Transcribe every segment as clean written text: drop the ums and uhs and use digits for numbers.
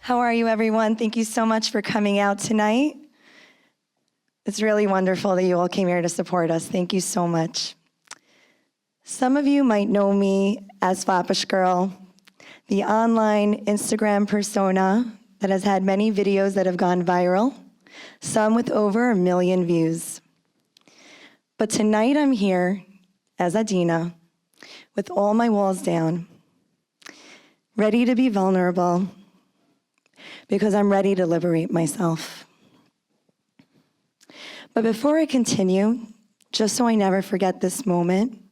How are you, everyone? Thank you so much for coming out tonight. It's really wonderful that you all came here to support us. Thank you so much. Some of you might know me as Flatbush Girl, the online Instagram persona that has had many videos that have gone viral, some with over 1 million views. But tonight I'm here as Adina, with all my walls down, ready to be vulnerable, because I'm ready to liberate myself. But before I continue, just so I never forget this moment,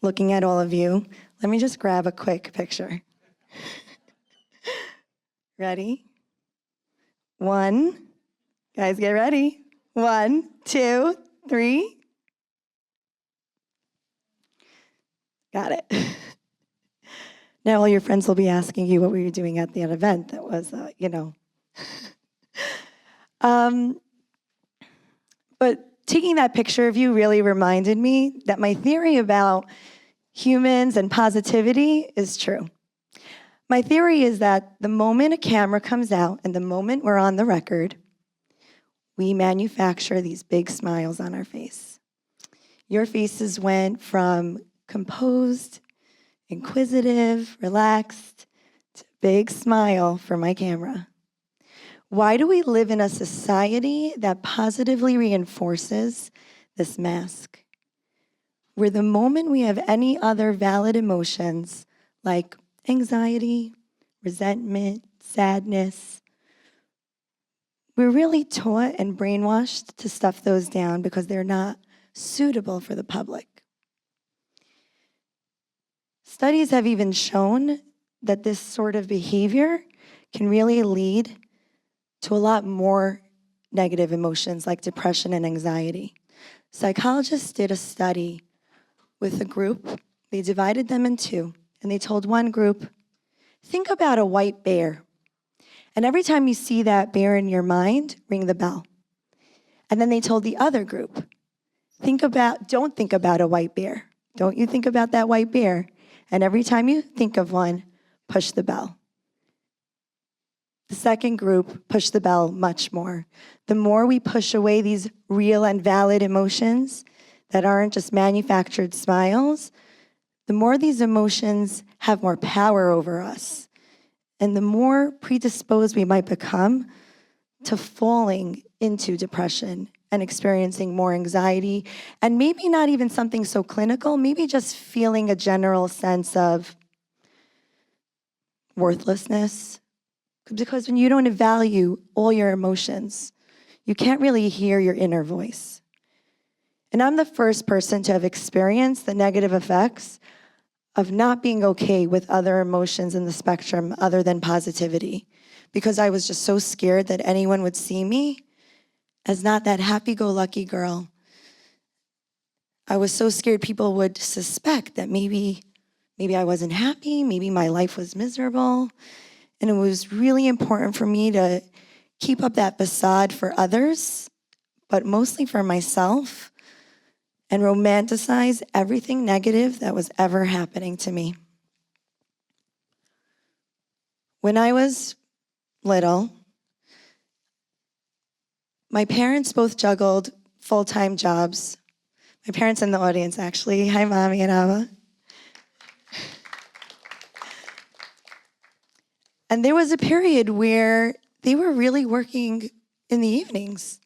looking at all of you, let me just grab a quick picture. Ready? 1, guys get ready. 1, 2, 3. Got it. Now all your friends will be asking you, what were you doing at that event? That was, But taking that picture of you really reminded me that my theory about humans and positivity is true. My theory is that the moment a camera comes out and the moment we're on the record, we manufacture these big smiles on our face. Your faces went from composed, inquisitive, relaxed, to big smile for my camera. Why do we live in a society that positively reinforces this mask? Where the moment we have any other valid emotions like anxiety, resentment, sadness, we're really taught and brainwashed to stuff those down because they're not suitable for the public. Studies have even shown that this sort of behavior can really lead to a lot more negative emotions like depression and anxiety. Psychologists did a study with a group. They divided them in 2, and they told one group, think about a white bear. And every time you see that bear in your mind, ring the bell. And then they told the other group, don't think about a white bear. Don't you think about that white bear. And every time you think of one, push the bell. The second group pushed the bell much more. The more we push away these real and valid emotions that aren't just manufactured smiles, the more these emotions have more power over us. And the more predisposed we might become to falling into depression and experiencing more anxiety, and maybe not even something so clinical, maybe just feeling a general sense of worthlessness. Because when you don't value all your emotions, you can't really hear your inner voice. And I'm the first person to have experienced the negative effects of not being okay with other emotions in the spectrum other than positivity, because I was just so scared that anyone would see me as not that happy-go-lucky girl. I was so scared people would suspect that maybe I wasn't happy, maybe my life was miserable. And it was really important for me to keep up that facade for others, but mostly for myself, and romanticize everything negative that was ever happening to me. When I was little, my parents both juggled full-time jobs. My parents in the audience, actually. Hi, Mommy and Abba. And there was a period where they were really working in the evenings.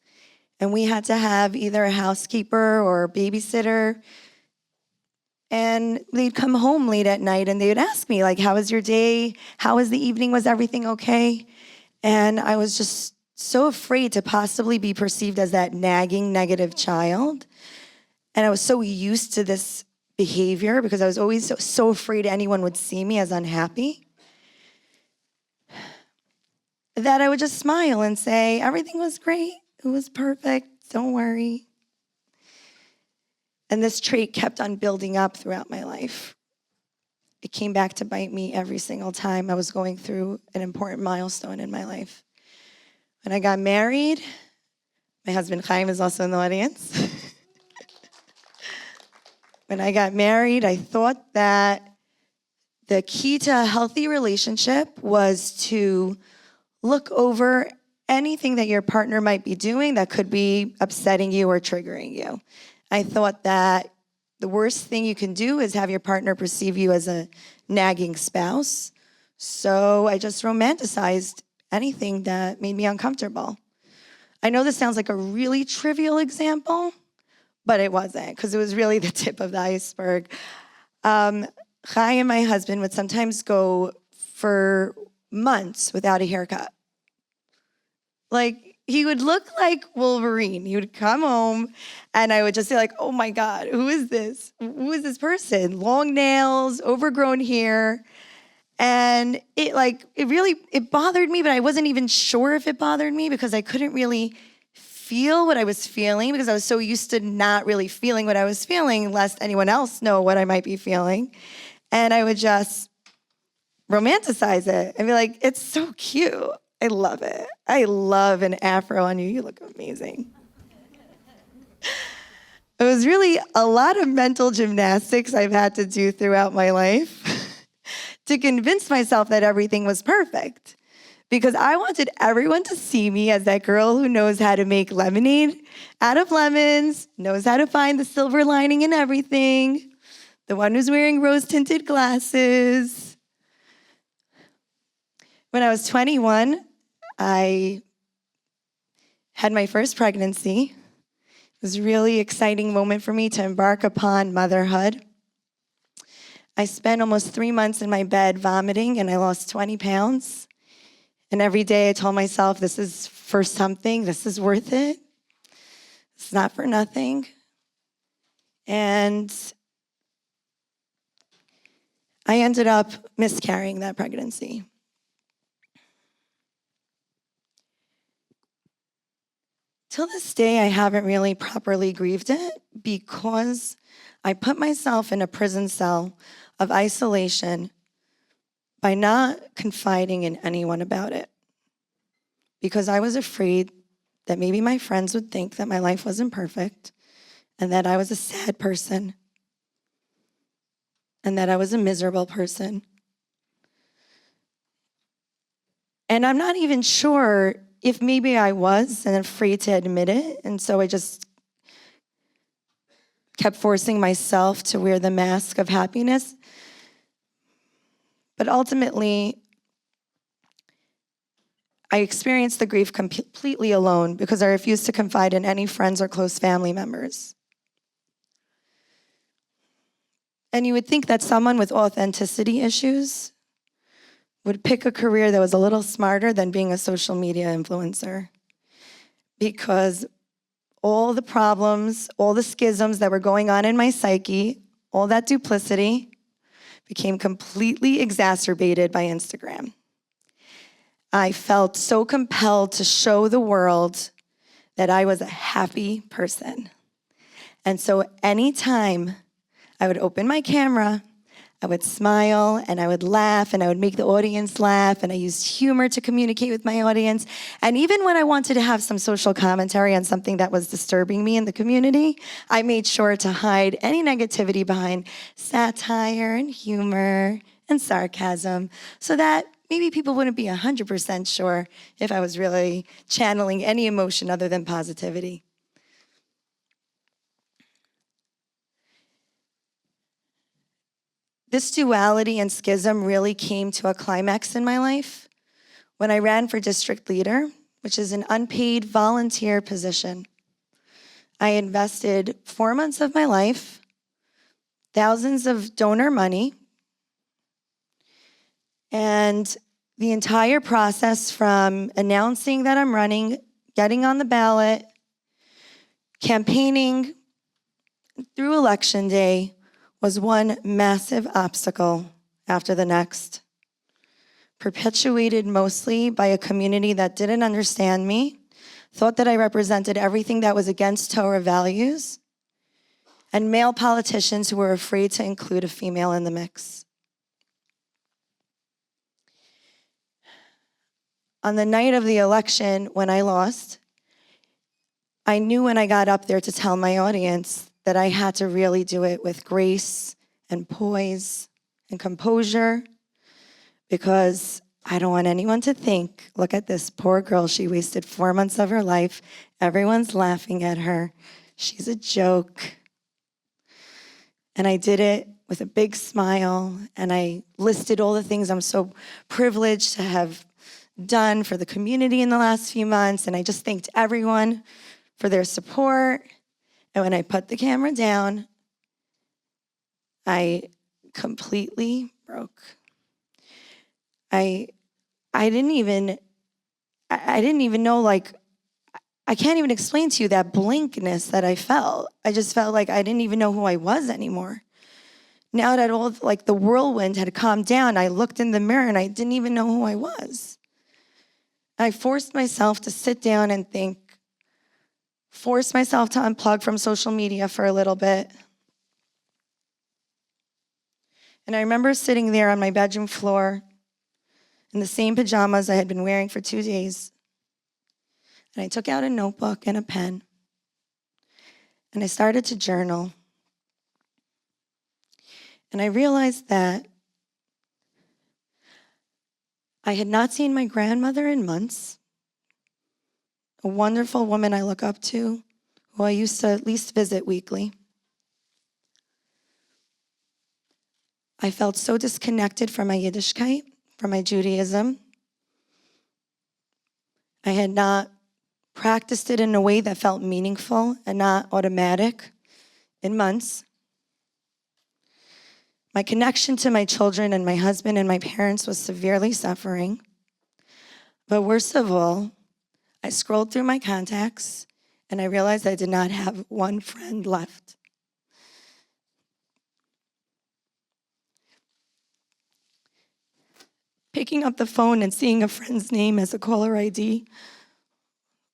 And we had to have either a housekeeper or a babysitter. And they'd come home late at night and they would ask me, like, how was your day? How was the evening? Was everything okay? And I was just so afraid to possibly be perceived as that nagging, negative child. And I was so used to this behavior because I was always so afraid anyone would see me as unhappy, that I would just smile and say, everything was great. It was perfect. Don't worry. And this trait kept on building up throughout my life. It came back to bite me every single time I was going through an important milestone in my life. When I got married, my husband Chaim is also in the audience. When I got married, I thought that The key to a healthy relationship was to look over anything that your partner might be doing that could be upsetting you or triggering you. I thought that the worst thing you can do is have your partner perceive you as a nagging spouse. So I just romanticized anything that made me uncomfortable. I know this sounds like a really trivial example, but it wasn't, because it was really the tip of the iceberg. Chai and my husband would sometimes go for months without a haircut. Like, he would look like Wolverine. He would come home, and I would just say, like, oh my God, who is this? Who is this person? Long nails, overgrown hair. And it bothered me, but I wasn't even sure if it bothered me because I couldn't really feel what I was feeling because I was so used to not really feeling what I was feeling, lest anyone else know what I might be feeling. And I would just romanticize it and be like, it's so cute. I love it. I love an afro on you. You look amazing. It was really a lot of mental gymnastics I've had to do throughout my life to convince myself that everything was perfect. Because I wanted everyone to see me as that girl who knows how to make lemonade out of lemons, knows how to find the silver lining in everything, the one who's wearing rose-tinted glasses. When I was 21, I had my first pregnancy. It was a really exciting moment for me to embark upon motherhood. I spent almost 3 months in my bed vomiting, and I lost 20 pounds. And every day I told myself, this is for something, this is worth it. It's not for nothing. And I ended up miscarrying that pregnancy. Till this day, I haven't really properly grieved it because I put myself in a prison cell of isolation by not confiding in anyone about it. Because I was afraid that maybe my friends would think that my life wasn't perfect and that I was a sad person and that I was a miserable person. And I'm not even sure if maybe I was and afraid to admit it. And so I just kept forcing myself to wear the mask of happiness. But ultimately, I experienced the grief completely alone because I refused to confide in any friends or close family members. And you would think that someone with authenticity issues would pick a career that was a little smarter than being a social media influencer. Because all the problems, all the schisms that were going on in my psyche, all that duplicity became completely exacerbated by Instagram. I felt so compelled to show the world that I was a happy person. And so anytime I would open my camera, I would smile and I would laugh and I would make the audience laugh, and I used humor to communicate with my audience. And even when I wanted to have some social commentary on something that was disturbing me in the community, I made sure to hide any negativity behind satire and humor and sarcasm so that maybe people wouldn't be 100% sure if I was really channeling any emotion other than positivity. This duality and schism really came to a climax in my life when I ran for district leader, which is an unpaid volunteer position. I invested 4 months of my life, thousands of donor money, and the entire process from announcing that I'm running, getting on the ballot, campaigning, through election day was one massive obstacle after the next, perpetuated mostly by a community that didn't understand me, thought that I represented everything that was against Torah values, and male politicians who were afraid to include a female in the mix. On the night of the election, when I lost, I knew when I got up there to tell my audience that I had to really do it with grace and poise and composure because I don't want anyone to think, look at this poor girl, she wasted 4 months of her life. Everyone's laughing at her. She's a joke. And I did it with a big smile, and I listed all the things I'm so privileged to have done for the community in the last few months, and I just thanked everyone for their support. And when I put the camera down, I completely broke. I didn't even know, like, I can't even explain to you that blankness that I felt. I just felt like I didn't even know who I was anymore. Now that all, like, the whirlwind had calmed down, I looked in the mirror and I didn't even know who I was. I forced myself to sit down and think, forced myself to unplug from social media for a little bit. And I remember sitting there on my bedroom floor in the same pajamas I had been wearing for 2 days. And I took out a notebook and a pen, and I started to journal. And I realized that I had not seen my grandmother in months, a wonderful woman I look up to, who I used to at least visit weekly. I felt so disconnected from my Yiddishkeit, from my Judaism. I had not practiced it in a way that felt meaningful and not automatic in months. My connection to my children and my husband and my parents was severely suffering. But worst of all, I scrolled through my contacts and I realized I did not have one friend left. Picking up the phone and seeing a friend's name as a caller ID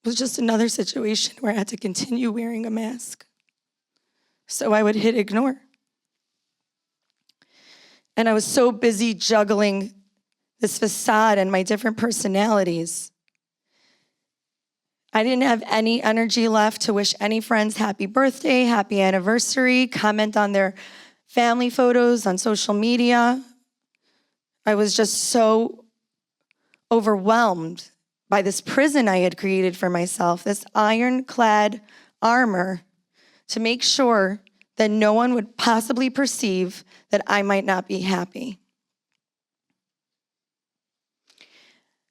was just another situation where I had to continue wearing a mask. So I would hit ignore. And I was so busy juggling this facade and my different personalities. I didn't have any energy left to wish any friends happy birthday, happy anniversary, comment on their family photos on social media. I was just so overwhelmed by this prison I had created for myself, this ironclad armor to make sure that no one would possibly perceive that I might not be happy.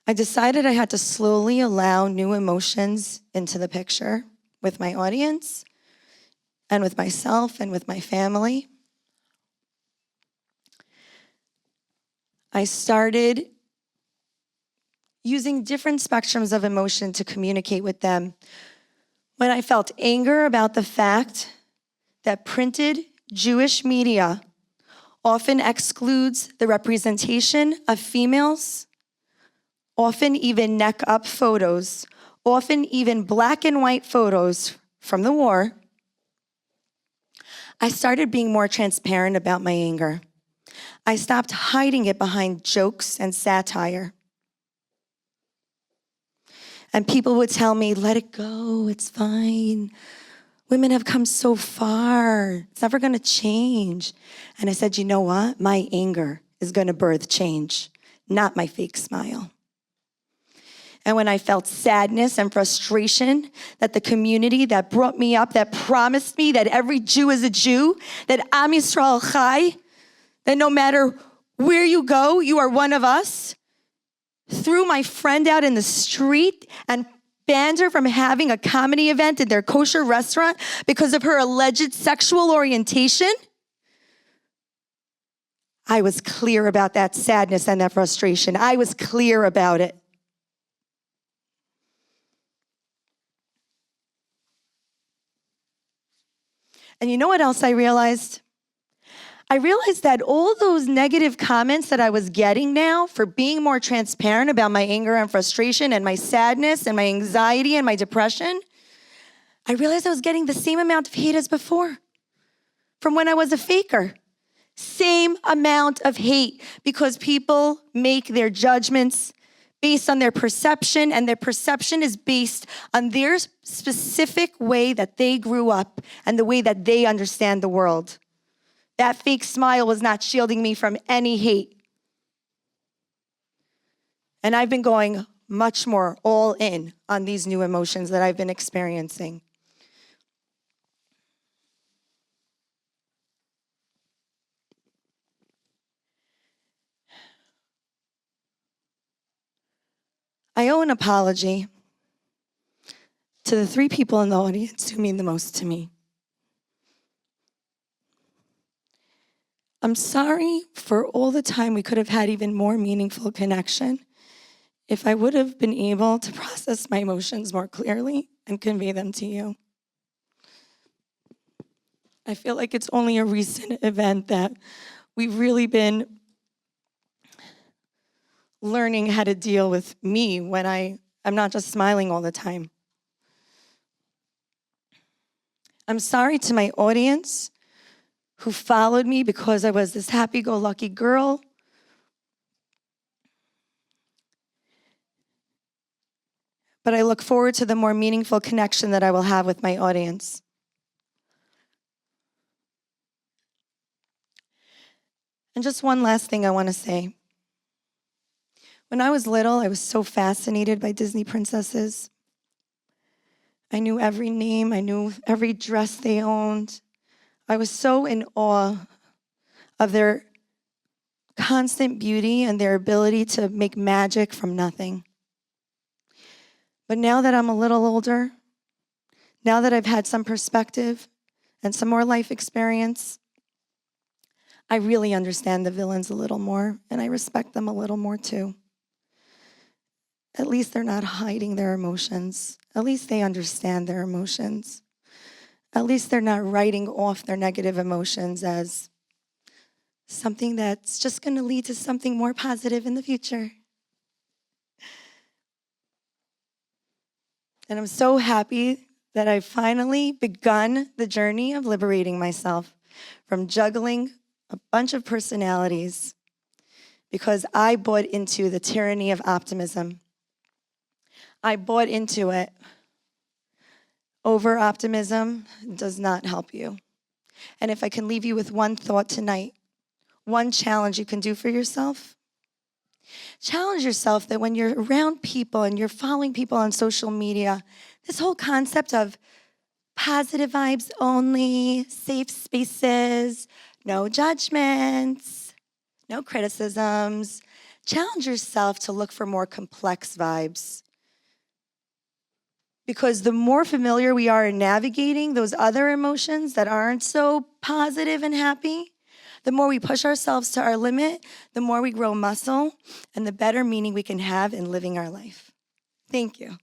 I decided I had to slowly allow new emotions into the picture with my audience and with myself and with my family. I started using different spectrums of emotion to communicate with them. When I felt anger about the fact that printed Jewish media often excludes the representation of females, often even neck-up photos, often even black and white photos from the war, I started being more transparent about my anger. I stopped hiding it behind jokes and satire. And people would tell me, let it go, it's fine. Women have come so far. It's never gonna change. And I said, you know what? My anger is gonna birth change, not my fake smile. And when I felt sadness and frustration that the community that brought me up, that promised me that every Jew is a Jew, that Am Yisrael Chai, that no matter where you go, you are one of us, threw my friend out in the street and banned her from having a comedy event in their kosher restaurant because of her alleged sexual orientation. I was clear about that sadness and that frustration. I was clear about it. And you know what else I realized? I realized that all those negative comments that I was getting now for being more transparent about my anger and frustration and my sadness and my anxiety and my depression, I realized I was getting the same amount of hate as before from when I was a faker. Same amount of hate because people make their judgments based on their perception, and their perception is based on their specific way that they grew up and the way that they understand the world. That fake smile was not shielding me from any hate. And I've been going much more all in on these new emotions that I've been experiencing. I owe an apology to the 3 people in the audience who mean the most to me. I'm sorry for all the time we could have had even more meaningful connection if I would have been able to process my emotions more clearly and convey them to you. I feel like it's only a recent event that we've really been learning how to deal with me when I'm not just smiling all the time. I'm sorry to my audience who followed me because I was this happy-go-lucky girl. But I look forward to the more meaningful connection that I will have with my audience. And just one last thing I want to say. When I was little, I was so fascinated by Disney princesses. I knew every name, I knew every dress they owned. I was so in awe of their constant beauty and their ability to make magic from nothing. But now that I'm a little older, now that I've had some perspective and some more life experience, I really understand the villains a little more, and I respect them a little more too. At least they're not hiding their emotions. At least they understand their emotions. At least they're not writing off their negative emotions as something that's just going to lead to something more positive in the future. And I'm so happy that I've finally begun the journey of liberating myself from juggling a bunch of personalities because I bought into the tyranny of optimism. I bought into it. Over-optimism does not help you. And if I can leave you with one thought tonight, one challenge you can do for yourself, challenge yourself that when you're around people and you're following people on social media, this whole concept of positive vibes only, safe spaces, no judgments, no criticisms, challenge yourself to look for more complex vibes. Because the more familiar we are in navigating those other emotions that aren't so positive and happy, the more we push ourselves to our limit, the more we grow muscle, and the better meaning we can have in living our life. Thank you.